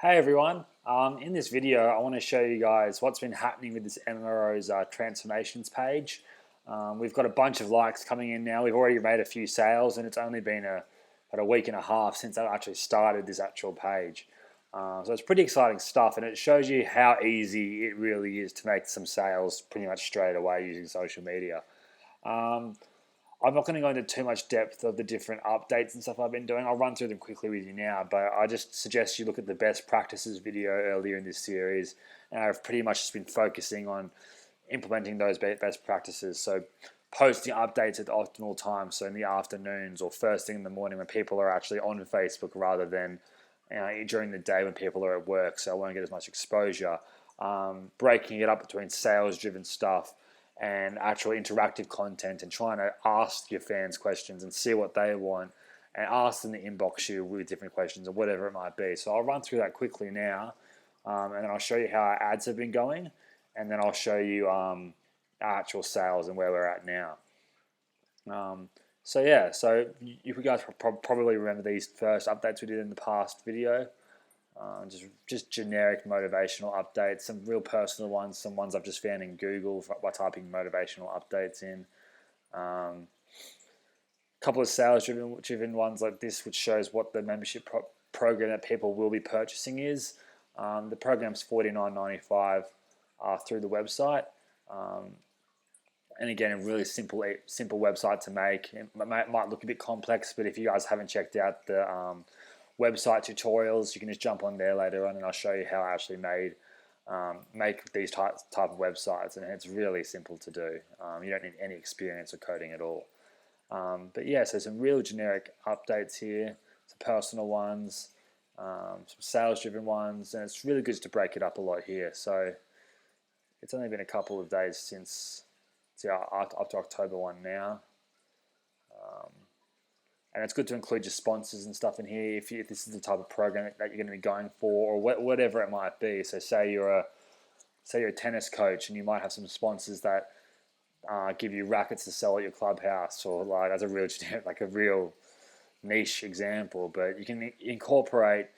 Hey everyone, in this video I want to show you guys what's been happening with this MMO's transformations page. We've got a bunch of likes coming in now. We've already made a few sales and it's only been about a week and a half since I actually started this actual page. So it's pretty exciting stuff, and it shows you how easy it really is to make some sales pretty much straight away using social media. Um, I'm not going to go into too much depth of the different updates and stuff I've been doing. I'll run through them quickly with you now, but I just suggest you look at the best practices video earlier in this series. And I've pretty much just been focusing on implementing those best practices. So posting updates at the optimal time, so in the afternoons or first thing in the morning when people are actually on Facebook rather than during the day when people are at work, so I won't get as much exposure. Breaking it up between sales-driven stuff and actual interactive content, and trying to ask your fans questions and see what they want and ask them to inbox you with different questions or whatever it might be. So I'll run through that quickly now, and then I'll show you how our ads have been going, and then I'll show you our actual sales and where we're at now. So you guys probably remember these first updates we did in the past video. Just generic motivational updates, some real personal ones, some ones I've just found in Google by typing motivational updates in. A couple of sales driven ones like this, which shows what the membership program that people will be purchasing is. The program's $49.95 through the website. And again, a really simple website to make. It might look a bit complex, but if you guys haven't checked out the website tutorials, you can just jump on there later on and I'll show you how I actually make these type of websites, and it's really simple to do. You don't need any experience or coding at all. But yeah, so some real generic updates here, some personal ones, some sales driven ones, and it's really good to break it up a lot here. So it's only been a couple of days since up to October 1 now. And it's good to include your sponsors and stuff in here if this is the type of program that you're going to be going for, or whatever it might be. So say you're a tennis coach and you might have some sponsors that give you rackets to sell at your clubhouse, or like as a real like a real niche example. But you can incorporate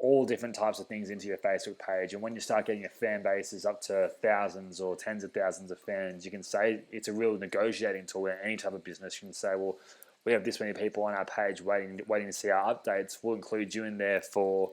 all different types of things into your Facebook page, and when you start getting your fan bases up to thousands or tens of thousands of fans, you can say it's a real negotiating tool in any type of business. You can say, well, we have this many people on our page waiting to see our updates. We'll include you in there for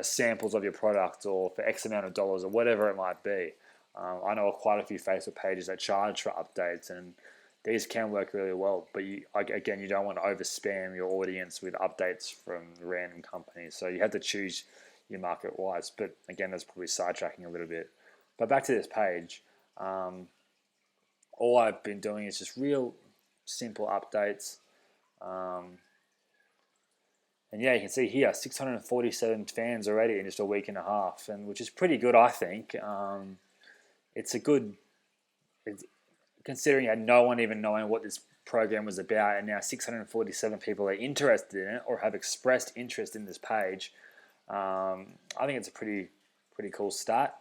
samples of your product or for X amount of dollars or whatever it might be. I know quite a few Facebook pages that charge for updates, and these can work really well. But you don't want to overspam your audience with updates from random companies. So you have to choose your market wise. But again, that's probably sidetracking a little bit. But back to this page, all I've been doing is just real simple updates. And yeah, you can see here 647 fans already in just a week and a half, and which is pretty good, I think. It's a good, considering no one even knowing what this program was about, and now 647 people are interested in it or have expressed interest in this page. I think it's a pretty cool stat.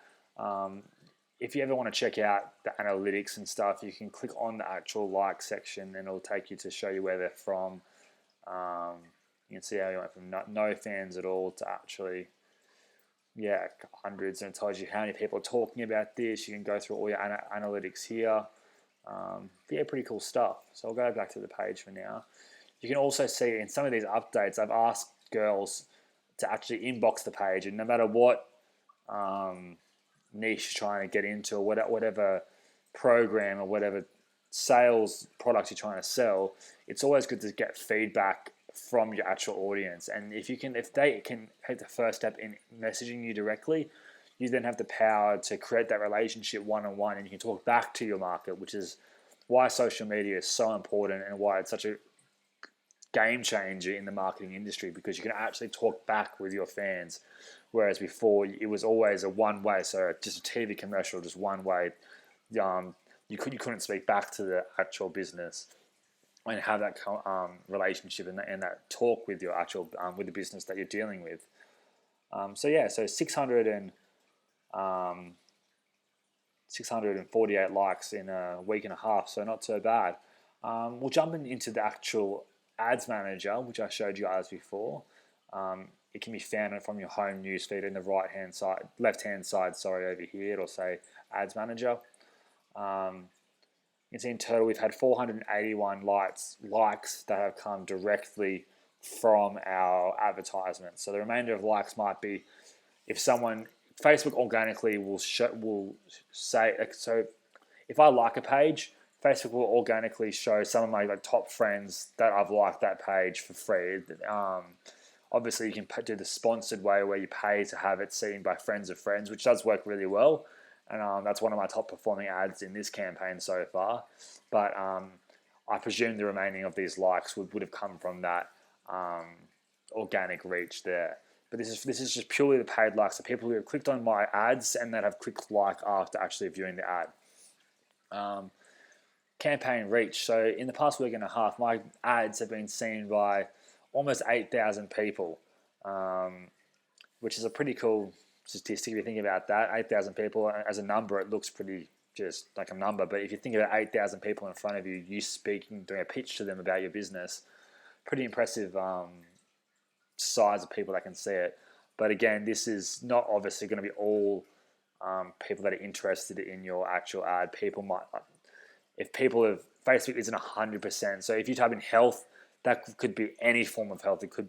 If you ever want to check out the analytics and stuff, you can click on the actual like section and it'll take you to show you where they're from. You can see how you went from no fans at all to actually, hundreds, and it tells you how many people are talking about this. You can go through all your analytics here. Pretty cool stuff. So I'll go back to the page for now. You can also see in some of these updates, I've asked girls to actually inbox the page, and no matter what niche you're trying to get into, or whatever program or whatever sales product you're trying to sell, it's always good to get feedback from your actual audience. And if they can take the first step in messaging you directly, you then have the power to create that relationship one-on-one, and you can talk back to your market, which is why social media is so important and why it's such a game changer in the marketing industry, because you can actually talk back with your fans, whereas before it was always a one-way. So just a TV commercial, just one way. You couldn't speak back to the actual business and have that relationship and that talk with your actual with the business that you're dealing with. So 648 likes in a week and a half, so not so bad. We'll jump into the actual ads manager, which I showed you guys before. it can be found from your home newsfeed in the left hand side, over here. It'll say Ads Manager. You can see in total we've had 481 likes that have come directly from our advertisements. So the remainder of likes might be if Facebook organically will say, so if I like a page, Facebook will organically show some of my top friends that I've liked that page for free. Obviously, you can do the sponsored way where you pay to have it seen by friends of friends, which does work really well. And that's one of my top performing ads in this campaign so far. But I presume the remaining of these likes would have come from that organic reach there. But this is just purely the paid likes, so people who have clicked on my ads and that have clicked like after actually viewing the ad. Campaign reach. So in the past week and a half, my ads have been seen by almost 8,000 people, which is a pretty cool statistic if you think about that. 8,000 people as a number, it looks pretty just like a number. But if you think about 8,000 people in front of you, you speaking, doing a pitch to them about your business, pretty impressive size of people that can see it. But again, this is not obviously going to be all people that are interested in your actual ad. People might, if people have, Facebook isn't 100%. So if you type in health, that could be any form of health. It could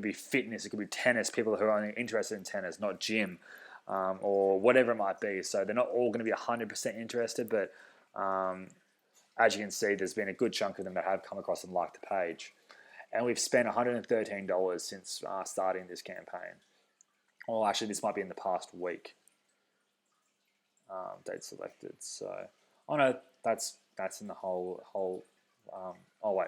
be fitness, it could be tennis. People who are only interested in tennis, not gym, or whatever it might be. So they're not all going to be 100% interested, but as you can see, there's been a good chunk of them that have come across and liked the page. And we've spent $113 since starting this campaign. Well, actually, this might be in the past week. Date selected. So, oh no, that's in the whole.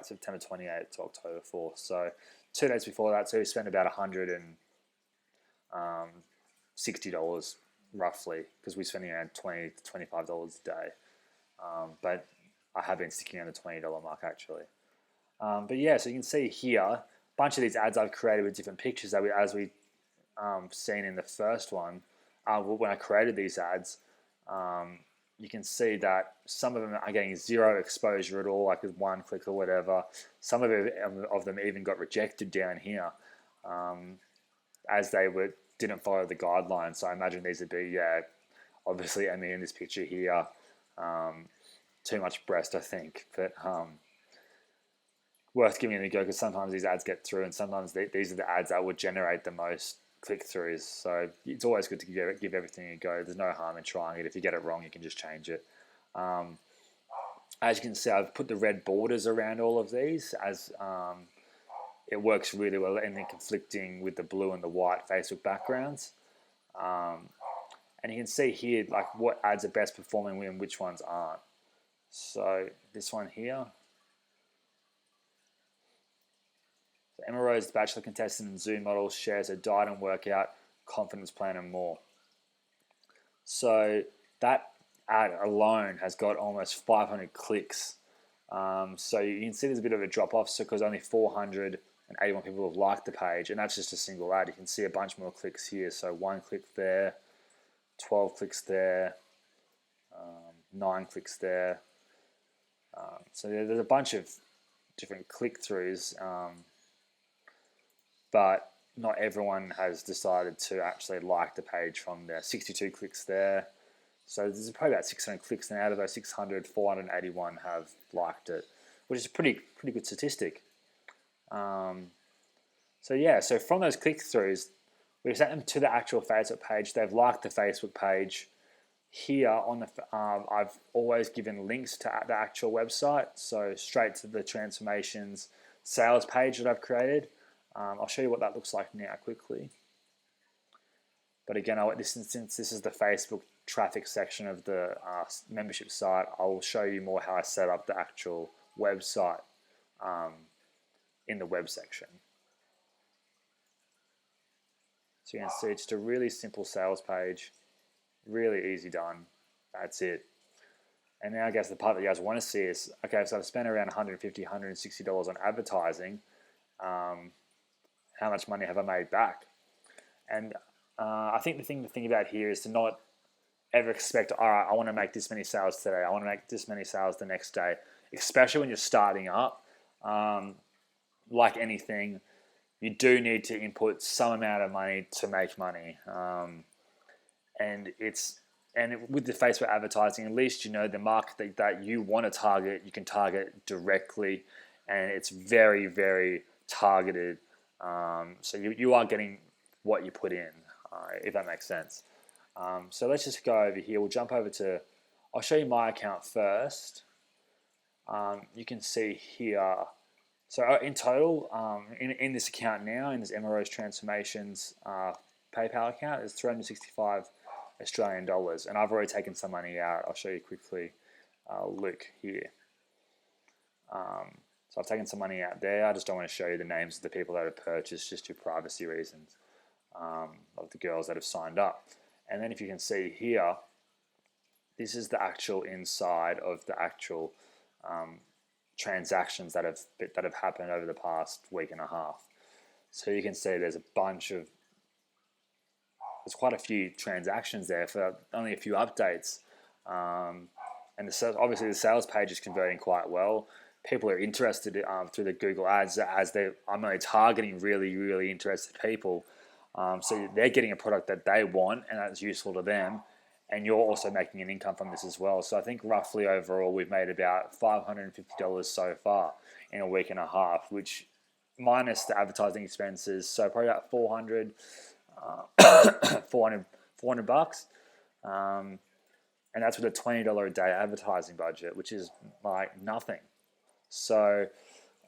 September 28th to October 4th. So 2 days before that. So we spent about $160 roughly, because we're spending around $20 to $25 a day. But I have been sticking on the $20 mark actually. But yeah, so you can see here, a bunch of these ads I've created with different pictures that as we seen in the first one, when I created these ads, you can see that some of them are getting zero exposure at all, like with one click or whatever. Some of them even got rejected down here, as they didn't follow the guidelines. So I imagine these would be, obviously Emmy in this picture here, too much breast, I think, but worth giving it a go, because sometimes these ads get through, and sometimes these are the ads that would generate the most click-throughs. So it's always good to give everything a go. There's no harm in trying it. If you get it wrong, you can just change it. As you can see, I've put the red borders around all of these, as it works really well, and then conflicting with the blue and the white Facebook backgrounds. And you can see here like what ads are best performing and which ones aren't. So this one here, Emma Rose, the Bachelor contestant and Zoom model, shares her diet and workout, confidence plan, and more. So that ad alone has got almost 500 clicks. So you can see there's a bit of a drop off, so because only 481 people have liked the page, and that's just a single ad. You can see a bunch more clicks here. So 1 click there, 12 clicks there, 9 clicks there. So there's a bunch of different click-throughs, but not everyone has decided to actually like the page from there. 62 clicks there. So there's probably about 600 clicks, and out of those 600, 481 have liked it, which is a pretty good statistic. So from those click-throughs, we've sent them to the actual Facebook page. They've liked the Facebook page. Here on the, I've always given links to the actual website, so straight to the transformations sales page that I've created. I'll show you what that looks like now quickly. But again, since this is the Facebook traffic section of the membership site, I will show you more how I set up the actual website in the web section. So you can see it's just a really simple sales page, really easy done. That's it. And now I guess the part that you guys want to see is, okay, so I've spent around $150, $160 on advertising. How much money have I made back? And I think the thing to think about here is to not ever expect, all right, I want to make this many sales today, I want to make this many sales the next day, especially when you're starting up. Like anything, you do need to input some amount of money to make money. And with the Facebook advertising, at least you know the market that you want to target, you can target directly, and it's very, very targeted. So you are getting what you put in, if that makes sense. So let's just go over here. We'll jump over to, I'll show you my account first. You can see here, so in total, in this account now, in this Emma Rose Transformations PayPal account, there's 365 Australian dollars, and I've already taken some money out. I'll show you quickly. Look here. So I've taken some money out there. I just don't want to show you the names of the people that have purchased, just for privacy reasons, of the girls that have signed up. And then if you can see here, this is the actual inside of the actual transactions that have happened over the past week and a half. So you can see there's quite a few transactions there for only a few updates. And obviously the sales page is converting quite well. People are interested through the Google ads, I'm only targeting really, really interested people. So they're getting a product that they want and that's useful to them. And you're also making an income from this as well. So I think roughly overall we've made about $550 so far in a week and a half, which minus the advertising expenses, so probably about 400 bucks. And that's with a $20 a day advertising budget, which is like nothing. So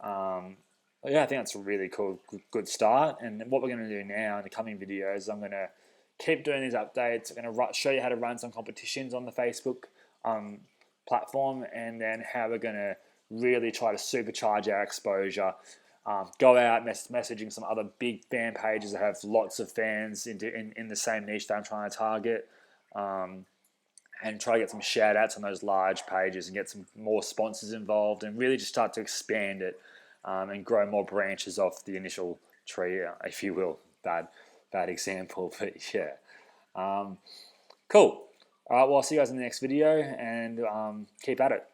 yeah, I think that's a really cool, good start. And what we're going to do now in the coming videos, I'm going to keep doing these updates. I'm going to show you how to run some competitions on the Facebook platform, and then how we're going to really try to supercharge our exposure. Go out messaging some other big fan pages that have lots of fans in the same niche that I'm trying to target, and try to get some shout outs on those large pages and get some more sponsors involved, and really just start to expand it and grow more branches off the initial tree, if you will. Bad example, but yeah. Cool. All right, well, I'll see you guys in the next video, and keep at it.